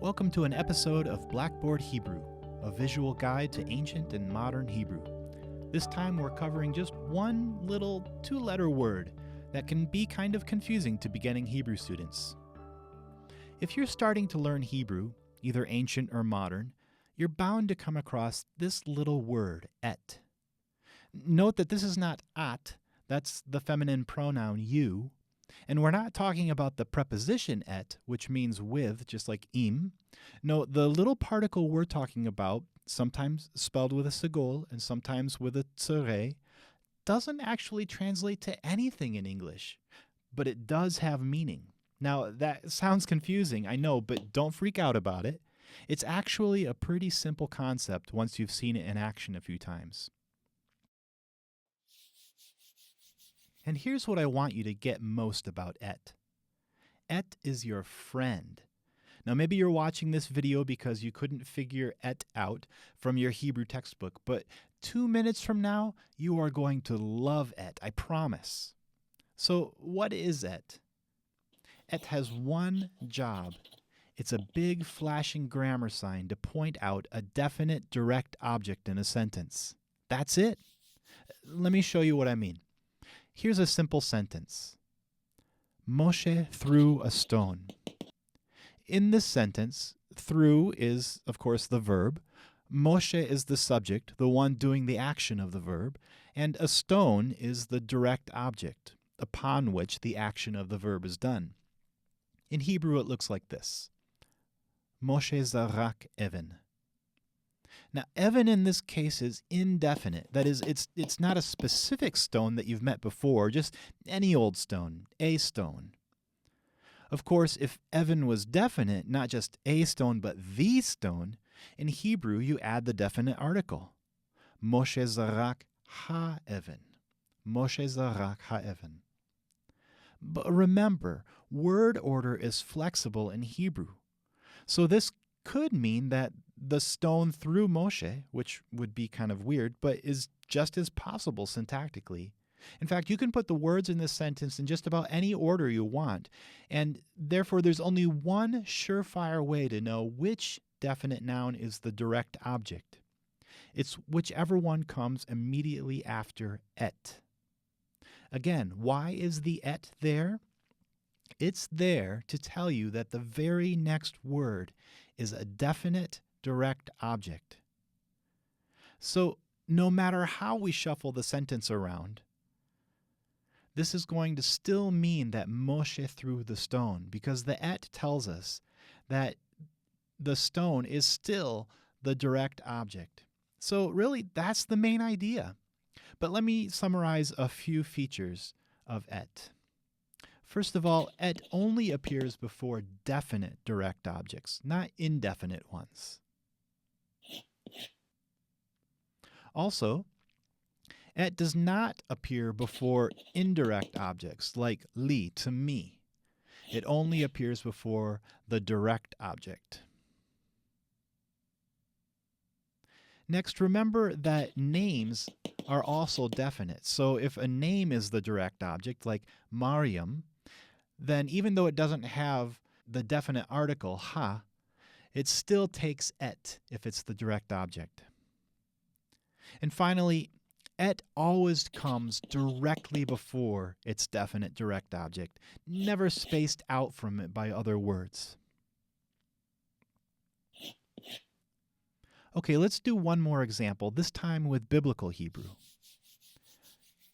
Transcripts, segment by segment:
Welcome to an episode of Blackboard Hebrew, a visual guide to ancient and modern Hebrew. This time we're covering just one little two-letter word that can be kind of confusing to beginning Hebrew students. If you're starting to learn Hebrew, either ancient or modern, you're bound to come across this little word, et. Note that this is not at, that's the feminine pronoun you, and we're not talking about the preposition et, which means with, just like im. No, the little particle we're talking about, sometimes spelled with a segol and sometimes with a tsere, doesn't actually translate to anything in English, but it does have meaning. Now, that sounds confusing, I know, but don't freak out about it. It's actually a pretty simple concept once you've seen it in action a few times. And here's what I want you to get most about et. Et is your friend. Now, maybe you're watching this video because you couldn't figure et out from your Hebrew textbook, but 2 minutes from now, you are going to love et, I promise. So, what is et? Et has one job. It's a big flashing grammar sign to point out a definite direct object in a sentence. That's it. Let me show you what I mean. Here's a simple sentence. Moshe threw a stone. In this sentence, threw is, of course, the verb. Moshe is the subject, the one doing the action of the verb, and a stone is the direct object, upon which the action of the verb is done. In Hebrew, it looks like this. Moshe zarak even. Now, even in this case is indefinite. That is, it's not a specific stone that you've met before, just any old stone, a stone. Of course, if even was definite, not just a stone, but the stone, in Hebrew you add the definite article. Moshe zarak ha-even. Moshe zarak ha-even. But remember, word order is flexible in Hebrew. So this could mean that the stone threw Moshe, which would be kind of weird, but is just as possible syntactically. In fact, you can put the words in this sentence in just about any order you want, and therefore there's only one surefire way to know which definite noun is the direct object. It's whichever one comes immediately after et. Again, why is the et there? It's there to tell you that the very next word is a definite direct object. So no matter how we shuffle the sentence around, this is going to still mean that Moshe threw the stone, because the et tells us that the stone is still the direct object. So really, that's the main idea. But let me summarize a few features of et. First of all, et only appears before definite direct objects, not indefinite ones. Also, et does not appear before indirect objects like li, to me. It only appears before the direct object. Next, remember that names are also definite. So if a name is the direct object, like Mariam, then even though it doesn't have the definite article, ha, it still takes et if it's the direct object. And finally, et always comes directly before its definite direct object, never spaced out from it by other words. Okay, let's do one more example, this time with biblical Hebrew.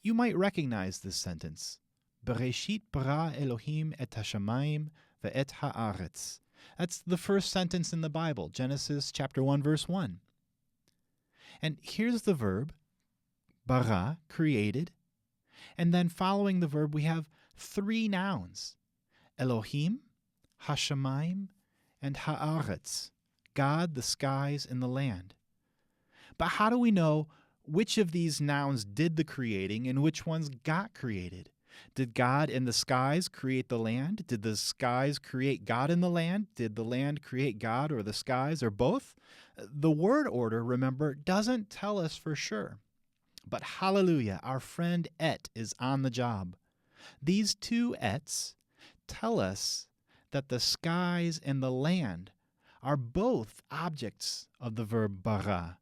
You might recognize this sentence. Bereshit bara Elohim et hashamayim ve'et haaretz. That's the first sentence in the Bible, Genesis chapter 1, verse 1. And here's the verb, bara, created. And then following the verb, we have three nouns, Elohim, hashamayim, and haaretz, God, the skies, and the land. But how do we know which of these nouns did the creating and which ones got created? Did God in the skies create the land? Did the skies create God in the land? Did the land create God or the skies or both? The word order, remember, doesn't tell us for sure. But hallelujah, our friend et is on the job. These two ets tell us that the skies and the land are both objects of the verb bara,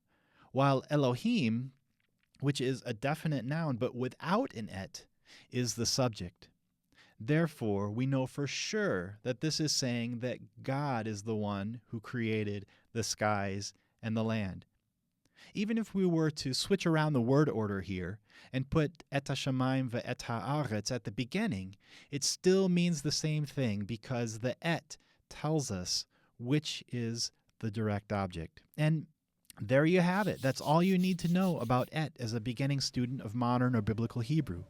while Elohim, which is a definite noun but without an et, is the subject. Therefore, we know for sure that this is saying that God is the one who created the skies and the land. Even if we were to switch around the word order here and put et hashamayim ve'et ha'aretz at the beginning, it still means the same thing because the et tells us which is the direct object. And there you have it. That's all you need to know about et as a beginning student of modern or biblical Hebrew.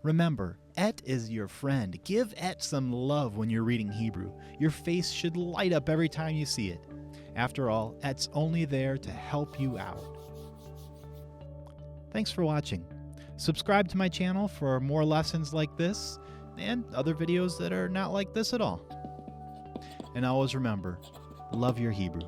Remember, et is your friend. Give et some love when you're reading Hebrew. Your face should light up every time you see it. After all, et's only there to help you out. Thanks for watching. Subscribe to my channel for more lessons like this and other videos that are not like this at all. And always remember, love your Hebrew.